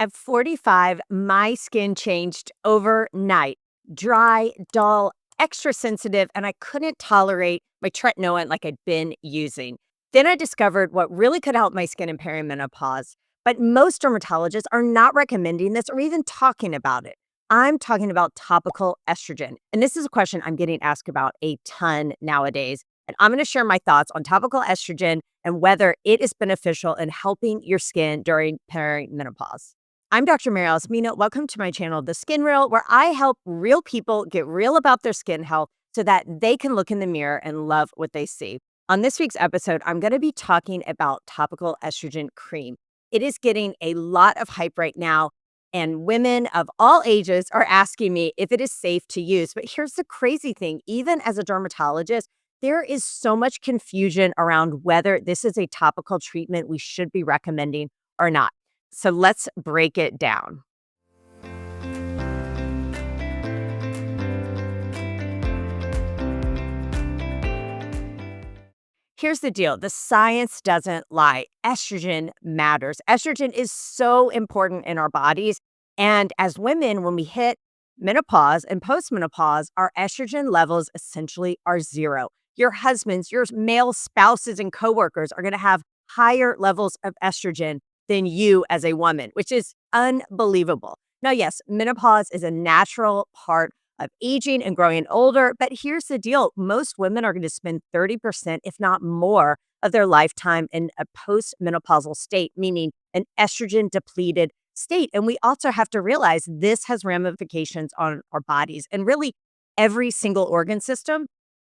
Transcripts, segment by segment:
At 45, my skin changed overnight. Dry, dull, extra sensitive, and I couldn't tolerate my tretinoin like I'd been using. Then I discovered what really could help my skin in perimenopause. But most dermatologists are not recommending this or even talking about it. I'm talking about topical estrogen. And this is a question I'm getting asked about a ton nowadays. And I'm going to share my thoughts on topical estrogen and whether it is beneficial in helping your skin during perimenopause. I'm Dr. Alice Mina. Welcome to my channel, The Skin Real, where I help real people get real about their skin health so that they can look in the mirror and love what they see. On this week's episode, I'm going to be talking about topical estrogen cream. It is getting a lot of hype right now, and women of all ages are asking me if it is safe to use. But here's the crazy thing, even as a dermatologist, there is so much confusion around whether this is a topical treatment we should be recommending or not. So let's break it down. Here's the deal. The science doesn't lie. Estrogen matters. Estrogen is so important in our bodies. And as women, when we hit menopause and postmenopause, our estrogen levels essentially are zero. Your husbands, your male spouses and coworkers are going to have higher levels of estrogen than you as a woman, which is unbelievable. Now, yes, menopause is a natural part of aging and growing older. But here's the deal. Most women are going to spend 30%, if not more, of their lifetime in a postmenopausal state, meaning an estrogen depleted state. And we also have to realize this has ramifications on our bodies. And really, every single organ system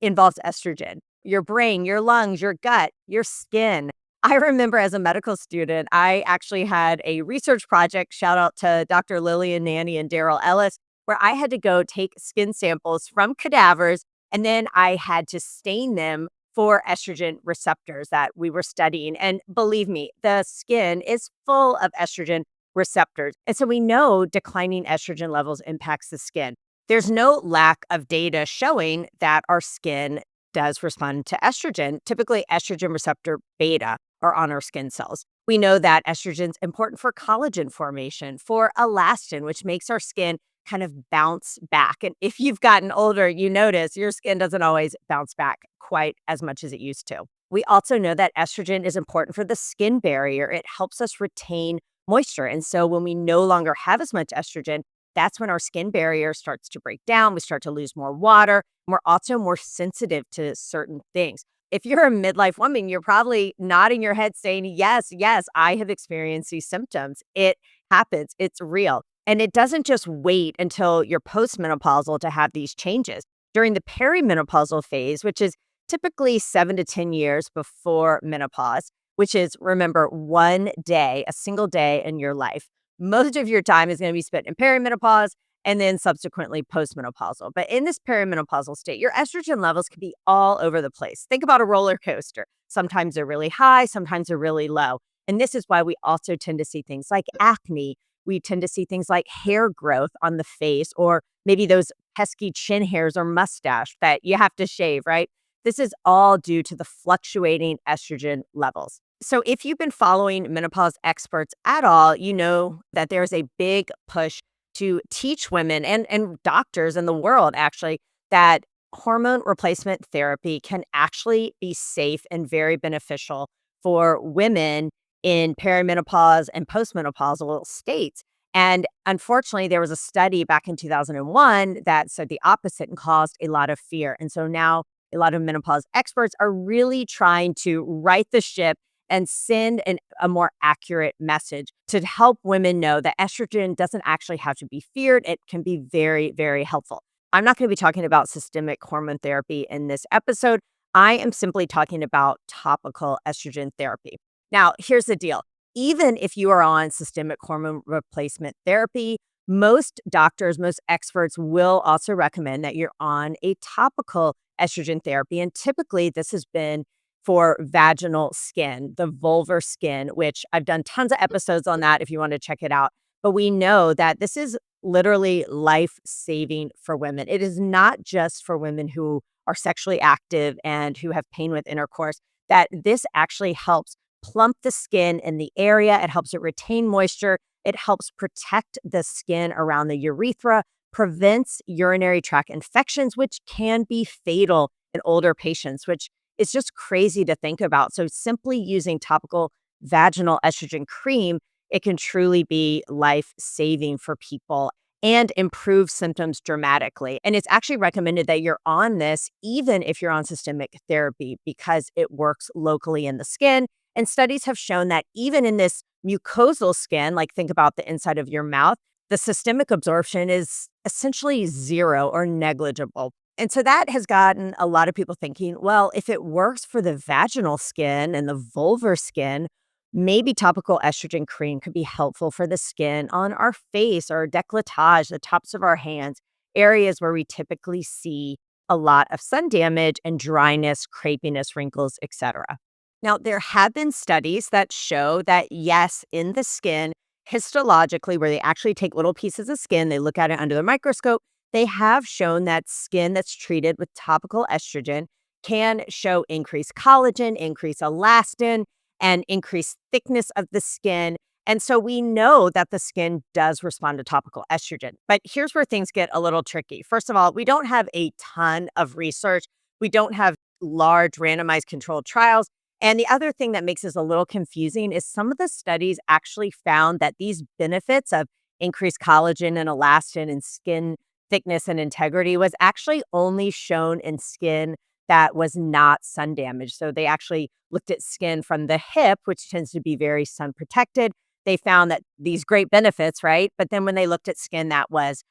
involves estrogen. Your brain, your lungs, your gut, your skin. I remember as a medical student, I actually had a research project, shout out to Dr. Lillian Nanny and Daryl Ellis, where I had to go take skin samples from cadavers, and then I had to stain them for estrogen receptors that we were studying. And believe me, the skin is full of estrogen receptors. And so we know declining estrogen levels impacts the skin. There's no lack of data showing that our skin does respond to estrogen. Typically, estrogen receptor beta are on our skin cells. We know that estrogen is important for collagen formation, for elastin, which makes our skin kind of bounce back. And if you've gotten older, you notice your skin doesn't always bounce back quite as much as it used to. We also know that estrogen is important for the skin barrier. It helps us retain moisture. And so when we no longer have as much estrogen, that's when our skin barrier starts to break down. We start to lose more water. And we're also more sensitive to certain things. If you're a midlife woman, you're probably nodding your head saying, yes, I have experienced these symptoms. It happens. It's real. And it doesn't just wait until you're postmenopausal to have these changes. During the perimenopausal phase, which is typically 7 to 10 years before menopause, which is, remember, one day, a single day in your life, most of your time is going to be spent in perimenopause and then subsequently postmenopausal. But in this perimenopausal state, your estrogen levels can be all over the place. Think about a roller coaster. Sometimes they're really high, sometimes they're really low. And this is why we also tend to see things like acne. We tend to see things like hair growth on the face, or maybe those pesky chin hairs or mustache that you have to shave, right? This is all due to the fluctuating estrogen levels. So if you've been following menopause experts at all, you know that there's a big push to teach women and doctors in the world, actually, that hormone replacement therapy can actually be safe and very beneficial for women in perimenopause and postmenopausal states. And unfortunately, there was a study back in 2001 that said the opposite and caused a lot of fear. And so now a lot of menopause experts are really trying to right the ship and send a more accurate message to help women know that estrogen doesn't actually have to be feared. It can be very, very helpful. I'm not going to be talking about systemic hormone therapy in this episode. I am simply talking about topical estrogen therapy. Now, here's the deal. Even if you are on systemic hormone replacement therapy, most doctors, most experts will also recommend that you're on a topical estrogen therapy. And typically, this has been for vaginal skin, the vulvar skin, which I've done tons of episodes on that if you want to check it out. But we know that this is literally life-saving for women. It is not just for women who are sexually active and who have pain with intercourse, that this actually helps plump the skin in the area. It helps it retain moisture. It helps protect the skin around the urethra, prevents urinary tract infections, which can be fatal in older patients, which is just crazy to think about. So, simply using topical vaginal estrogen cream, it can truly be life saving for people and improve symptoms dramatically. And it's actually recommended that you're on this even if you're on systemic therapy because it works locally in the skin. And studies have shown that even in this mucosal skin, like think about the inside of your mouth, the systemic absorption is essentially zero or negligible. And so that has gotten a lot of people thinking, well, if it works for the vaginal skin and the vulvar skin, maybe topical estrogen cream could be helpful for the skin on our face or décolletage, the tops of our hands, areas where we typically see a lot of sun damage and dryness, crepiness, wrinkles, etc. Now, there have been studies that show that, yes, in the skin, histologically, where they actually take little pieces of skin, they look at it under the microscope, they have shown that skin that's treated with topical estrogen can show increased collagen, increased elastin, and increased thickness of the skin. And so we know that the skin does respond to topical estrogen. But here's where things get a little tricky. First of all, we don't have a ton of research. We don't have large randomized controlled trials. And the other thing that makes this a little confusing is some of the studies actually found that these benefits of increased collagen and elastin and skin thickness and integrity was actually only shown in skin that was not sun damaged. So they actually looked at skin from the hip, which tends to be very sun protected. They found that these great benefits, right? But then when they looked at skin that was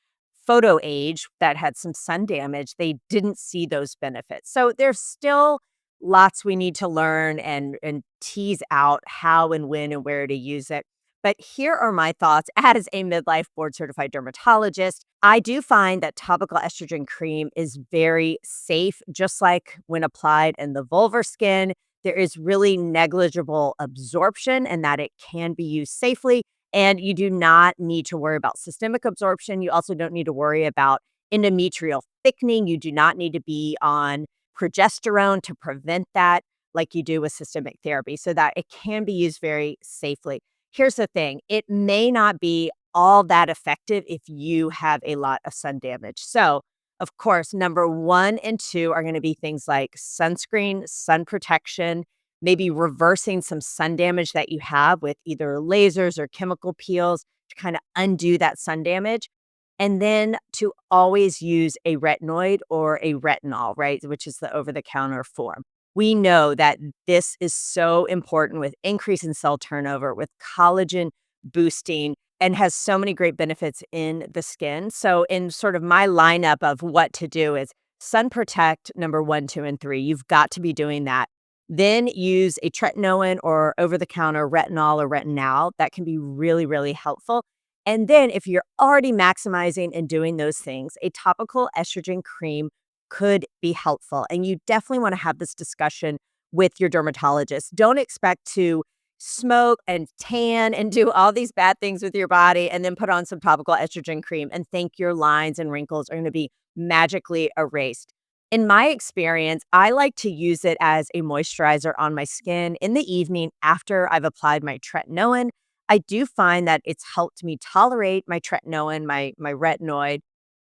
photoaged, that had some sun damage, they didn't see those benefits. So there's still lots we need to learn and tease out how and when and where to use it. But here are my thoughts as a midlife board certified dermatologist. I do find that topical estrogen cream is very safe, just like when applied in the vulvar skin. There is really negligible absorption and that it can be used safely. And you do not need to worry about systemic absorption. You also don't need to worry about endometrial thickening. You do not need to be on progesterone to prevent that, like you do with systemic therapy, so that it can be used very safely. Here's the thing, it may not be all that effective if you have a lot of sun damage. So, of course, number 1 and 2 are gonna be things like sunscreen, sun protection, maybe reversing some sun damage that you have with either lasers or chemical peels to kinda undo that sun damage. And then to always use a retinoid or a retinol, right, which is the over-the-counter form. We know that this is so important with increase in cell turnover, with collagen boosting, and has so many great benefits in the skin. So in sort of my lineup of what to do is sun protect number 1, 2, and 3. You've got to be doing that. Then use a tretinoin or over-the-counter retinol or retinal. That can be really, really helpful. And then if you're already maximizing and doing those things, a topical estrogen cream could be helpful. And you definitely want to have this discussion with your dermatologist. Don't expect to smoke and tan and do all these bad things with your body and then put on some topical estrogen cream and think your lines and wrinkles are going to be magically erased. In my experience, I like to use it as a moisturizer on my skin in the evening after I've applied my tretinoin. I do find that it's helped me tolerate my tretinoin, my retinoid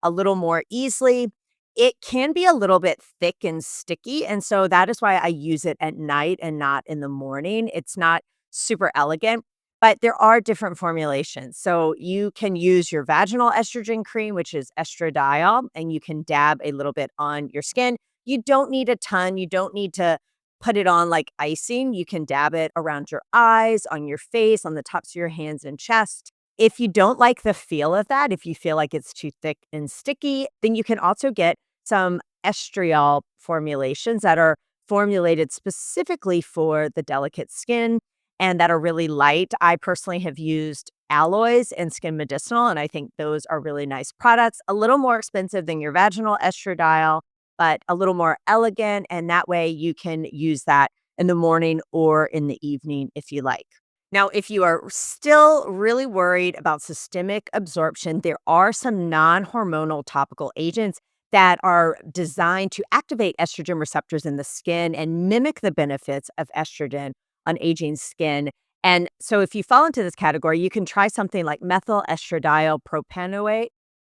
a little more easily. It can be a little bit thick and sticky, and so that is why I use it at night and not in the morning. It's not super elegant, but there are different formulations. So you can use your vaginal estrogen cream, which is estradiol, and you can dab a little bit on your skin. You don't need a ton. You don't need to put it on like icing. You can dab it around your eyes, on your face, on the tops of your hands and chest. If you don't like the feel of that, if you feel like it's too thick and sticky, then you can also get some estriol formulations that are formulated specifically for the delicate skin and that are really light. I personally have used alloys and skin medicinal, and I think those are really nice products. A little more expensive than your vaginal estradiol, but a little more elegant. And that way you can use that in the morning or in the evening if you like. Now, if you are still really worried about systemic absorption, there are some non hormonal topical agents that are designed to activate estrogen receptors in the skin and mimic the benefits of estrogen on aging skin. And so if you fall into this category, you can try something like methyl estradiol propanoate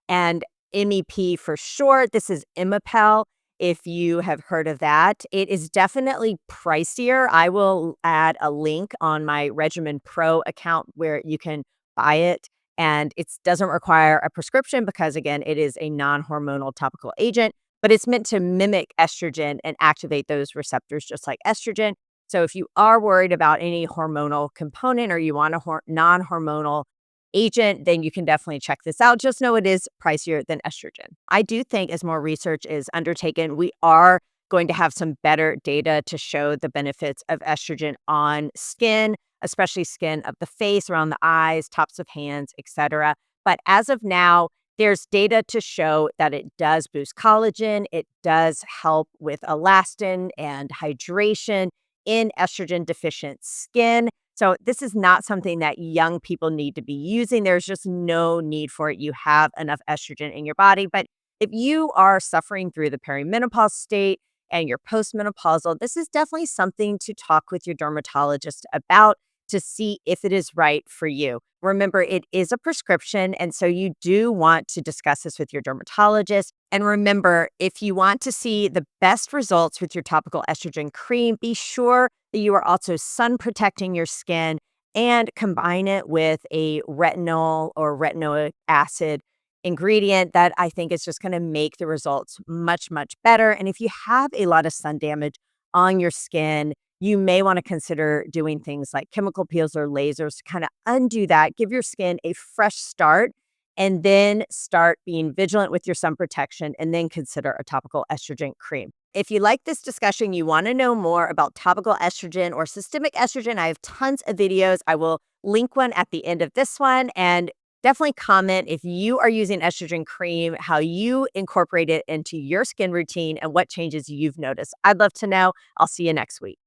and MEP for short. This is Imapel, if you have heard of that. It is definitely pricier. I will add a link on my Regimen Pro account where you can buy it. And it doesn't require a prescription because, again, it is a non-hormonal topical agent, but it's meant to mimic estrogen and activate those receptors just like estrogen. So if you are worried about any hormonal component or you want a non-hormonal agent, then you can definitely check this out. Just know it is pricier than estrogen. I do think as more research is undertaken, we are going to have some better data to show the benefits of estrogen on skin, especially skin of the face, around the eyes, tops of hands, etc. But as of now, there's data to show that it does boost collagen. It does help with elastin and hydration in estrogen deficient skin. So this is not something that young people need to be using. There's just no need for it. You have enough estrogen in your body. But if you are suffering through the perimenopause state and you're postmenopausal, this is definitely something to talk with your dermatologist about to see if it is right for you. Remember, it is a prescription, and so you do want to discuss this with your dermatologist. And remember, if you want to see the best results with your topical estrogen cream, be sure that you are also sun protecting your skin and combine it with a retinol or retinoic acid ingredient that I think is just going to make the results much, much better. And if you have a lot of sun damage on your skin, you may want to consider doing things like chemical peels or lasers to kind of undo that, give your skin a fresh start, and then start being vigilant with your sun protection, and then consider a topical estrogen cream. If you like this discussion, you want to know more about topical estrogen or systemic estrogen, I have tons of videos. I will link one at the end of this one, and definitely comment if you are using estrogen cream, how you incorporate it into your skin routine and what changes you've noticed. I'd love to know. I'll see you next week.